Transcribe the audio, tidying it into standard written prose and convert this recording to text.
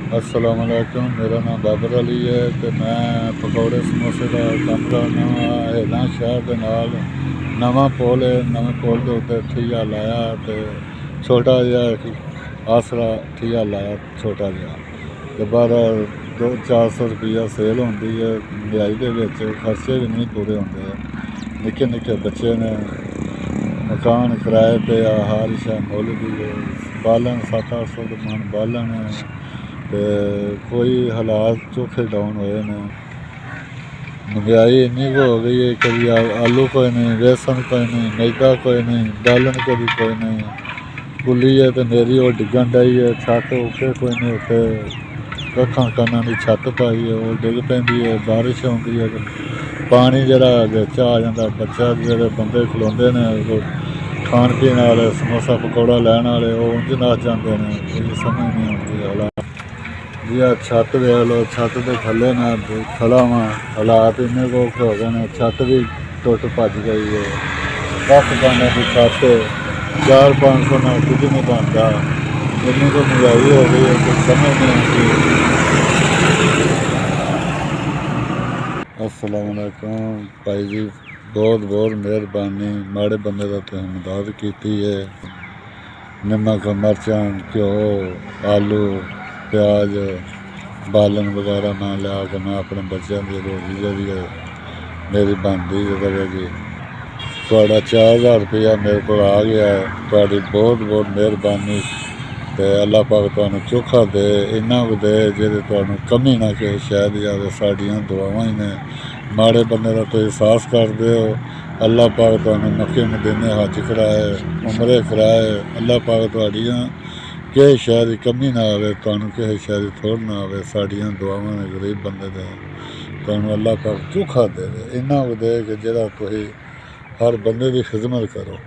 अस्सलाम वालेकुम। मेरा नाम बाबर अली है तो मैं पकौड़े समोसे का काम करना हेला शहर के नाल नवा पुल है। नवे पुल के उत्ते ठीया लाया तो छोटा जहा आसरा ठीया लाया छोटा जहा तो बारह 200-400 रुपया सेल होंगी है। महंगाई के खर्चे भी नहीं पूरे होंगे। निक्के निक्के बच्चे ने मकान किराए पे हर शह मुल भी है। बालन 700-800 मन बालन ते कोई हालात चोखे डाउन हुए ने। महंगाई इन्नी को हो गई है, कभी आलू कोई नहीं, बेसन कोई नहीं, मैदा कोई नहीं, बालन को भी कोई नहीं। कुली है तो मेरी वो डिगन डाई है। छत उके कोई नहीं, उत्ते कखा कन्ना की छत पाई है वो डिग पैंदी है। बारिश आती है पानी जरा बिच आ जाता। बच्चा जो बंदे खलोते ने खान पीने वाले समोसा पकौड़ा लैन वाले वो उंज नस जाते हैं। कोई समझ नहीं आती हालात जी। छत देख लो, छत के थले मैं खड़ा वा, हालात इन्ने औखे हो गए हैं। छत भी टुट भज गई है। 10 दुकानों की छत 400-500 ना कुछ नहीं बनता। इन्नी तो महंगाई हो गई है, कुछ समझ नहीं आती। अस्सलाम वालेकुम भाई जी, बहुत बहुत मेहरबानी। माड़े बंदे का तुम मदद की है। नमक मिर्चा घ्यो आलू प्याज बालन वगैरह ना लिया के मैं अपने बच्चों की रोजी जी मेरी बनती रहेगी। थोड़ा 4000 रुपया मेरे को आ गया है। थोड़ी बहुत बहुत मेहरबानी। तो अल्लाह पाक तुहानू चोखा दे, इन्ना को दे जेह्दे तुहानू कमी ना किसी शै दी आवे। साडियां दुआवां ही ने। माड़े बंदे का तुसीं एहसास करदे हो। अल्लाह पाक तुहानू मक्के मदीने हज कराए, उमरे कराए। अल्लाह पाक तुहाड़ियां किसी शै दी कमी ना आवे, तुहानू किसी शै दी थोड़ ना आवे। साडियां दुआवां ने गरीब बंदे दे तुहानू अल्लाह पाक चोखा दे, इन्ना को दे कि जेह्ड़ा तुसीं हर बंदे की खिदमत करो।